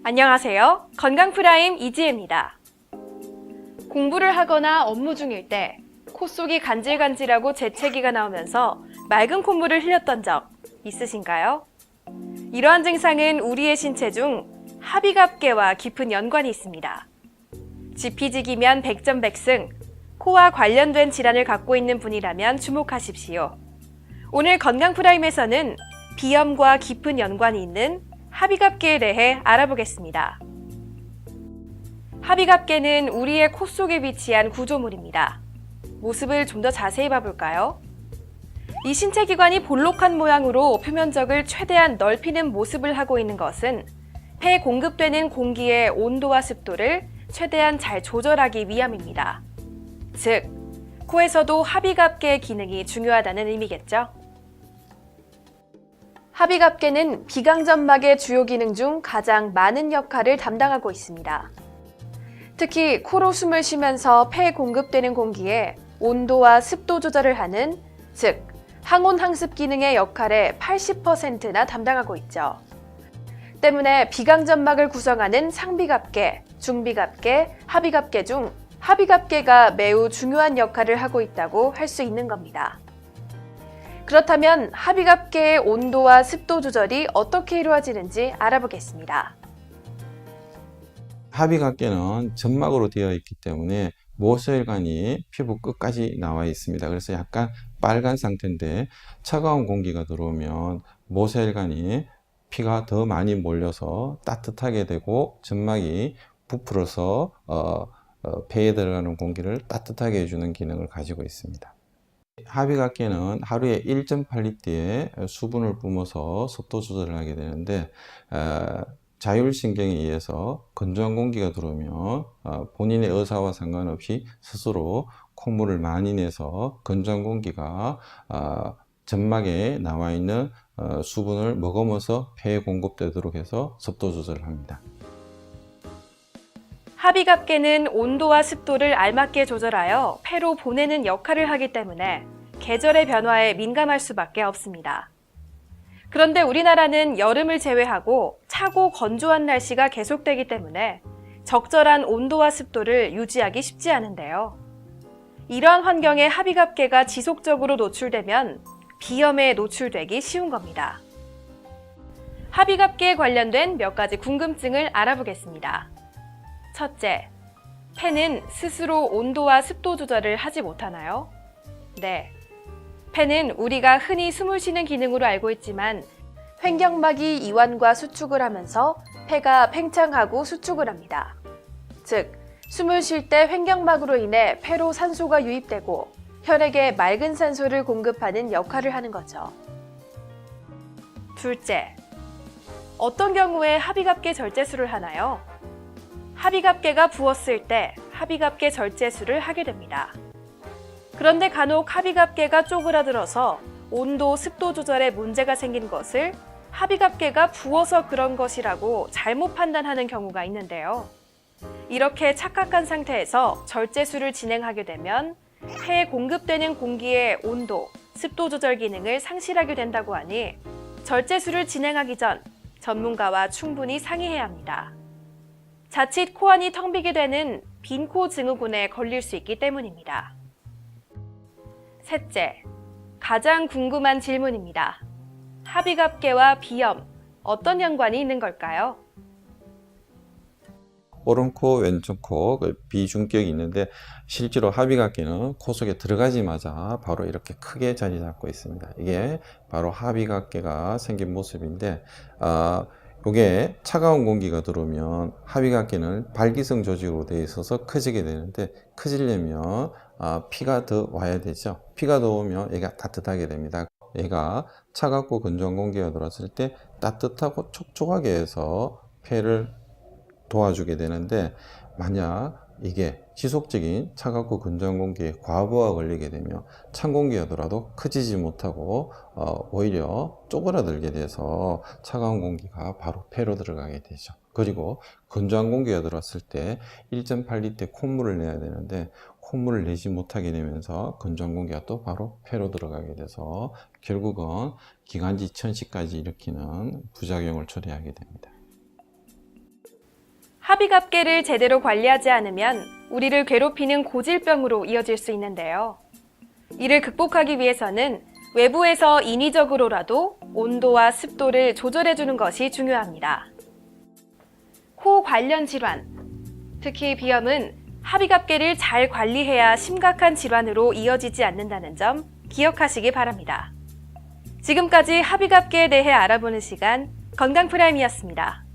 안녕하세요. 건강프라임 이지혜입니다. 공부를 하거나 업무 중일 때 코 속이 간질간질하고 재채기가 나오면서 맑은 콧물을 흘렸던 적 있으신가요? 이러한 증상은 우리의 신체 중 합의갑계와 깊은 연관이 있습니다. 지피지기면 백전백승, 코와 관련된 질환을 갖고 있는 분이라면 주목하십시오. 오늘 건강프라임에서는 비염과 깊은 연관이 있는 합의갑계에 대해 알아보겠습니다. 합의갑계는 우리의 코 속에 위치한 구조물입니다. 모습을 좀 더 자세히 봐볼까요? 이 신체 기관이 볼록한 모양으로 표면적을 최대한 넓히는 모습을 하고 있는 것은 폐에 공급되는 공기의 온도와 습도를 최대한 잘 조절하기 위함입니다. 즉, 코에서도 합의갑계의 기능이 중요하다는 의미겠죠? 합의갑계는 비강점막의 주요 기능 중 가장 많은 역할을 담당하고 있습니다. 특히 코로 숨을 쉬면서 폐에 공급되는 공기에 온도와 습도 조절을 하는, 즉 항온항습 기능의 역할의 80%나 담당하고 있죠. 때문에 비강점막을 구성하는 상비갑계, 중비갑계, 합의갑계 중 합의갑계가 매우 중요한 역할을 하고 있다고 할 수 있는 겁니다. 그렇다면 합의갑계의 온도와 습도 조절이 어떻게 이루어지는지 알아보겠습니다. 합의갑계는 점막으로 되어 있기 때문에 모세혈관이 피부 끝까지 나와 있습니다. 그래서 약간 빨간 상태인데 차가운 공기가 들어오면 모세혈관이 피가 더 많이 몰려서 따뜻하게 되고 점막이 부풀어서 폐에 들어가는 공기를 따뜻하게 해주는 기능을 가지고 있습니다. 합의갑계는 하루에 1.8리터의 수분을 뿜어서 습도 조절을 하게 되는데 자율신경에 의해서 건조한 공기가 들어오면 본인의 의사와 상관없이 스스로 콧물을 많이 내서 건조한 공기가 점막에 나와 있는 수분을 머금어서 폐에 공급되도록 해서 습도 조절을 합니다. 합의갑계는 온도와 습도를 알맞게 조절하여 폐로 보내는 역할을 하기 때문에 계절의 변화에 민감할 수밖에 없습니다. 그런데 우리나라는 여름을 제외하고 차고 건조한 날씨가 계속되기 때문에 적절한 온도와 습도를 유지하기 쉽지 않은데요. 이러한 환경에 합의갑계가 지속적으로 노출되면 비염에 노출되기 쉬운 겁니다. 합의갑계에 관련된 몇 가지 궁금증을 알아보겠습니다. 첫째, 폐는 스스로 온도와 습도 조절을 하지 못하나요? 네. 폐는 우리가 흔히 숨을 쉬는 기능으로 알고 있지만 횡격막이 이완과 수축을 하면서 폐가 팽창하고 수축을 합니다. 즉, 숨을 쉴 때 횡격막으로 인해 폐로 산소가 유입되고 혈액에 맑은 산소를 공급하는 역할을 하는 거죠. 둘째, 어떤 경우에 합의갑계 절제술을 하나요? 합의갑계가 부었을 때 합의갑계 절제술을 하게 됩니다. 그런데 간혹 합의갑계가 쪼그라들어서 온도, 습도 조절에 문제가 생긴 것을 합의갑계가 부어서 그런 것이라고 잘못 판단하는 경우가 있는데요. 이렇게 착각한 상태에서 절제술을 진행하게 되면 폐에 공급되는 공기의 온도, 습도 조절 기능을 상실하게 된다고 하니 절제술을 진행하기 전 전문가와 충분히 상의해야 합니다. 자칫 코안이 텅 비게 되는 빈코 증후군에 걸릴 수 있기 때문입니다. 셋째, 가장 궁금한 질문입니다. 합의갑계와 비염, 어떤 연관이 있는 걸까요? 오른코, 왼쪽코 비중격이 있는데 실제로 합의갑계는 코 속에 들어가자마자 바로 이렇게 크게 자리 잡고 있습니다. 이게 바로 합의갑계가 생긴 모습인데 이게 차가운 공기가 들어오면 합의갑계는 발기성 조직으로 되어 있어서 커지게 되는데 커지려면 피가 더 와야 되죠. 피가 더 오면 얘가 따뜻하게 됩니다. 얘가 차갑고 건조한 공기가 들어왔을 때 따뜻하고 촉촉하게 해서 폐를 도와주게 되는데 만약 이게 지속적인 차갑고 건조한 공기에 과부하가 걸리게 되면 찬 공기가 들어도 커지지 못하고 오히려 쪼그라들게 돼서 차가운 공기가 바로 폐로 들어가게 되죠. 그리고 건조한 공기가 들어왔을 때 1.8리터 콧물을 내야 되는데 콧물을 내지 못하게 되면서 건조한 공기가 또 바로 폐로 들어가게 돼서 결국은 기관지 천식까지 일으키는 부작용을 초래하게 됩니다. 합의갑계를 제대로 관리하지 않으면 우리를 괴롭히는 고질병으로 이어질 수 있는데요. 이를 극복하기 위해서는 외부에서 인위적으로라도 온도와 습도를 조절해주는 것이 중요합니다. 코 관련 질환, 특히 비염은 합의갑계를 잘 관리해야 심각한 질환으로 이어지지 않는다는 점 기억하시기 바랍니다. 지금까지 합의갑계에 대해 알아보는 시간 건강프라임이었습니다.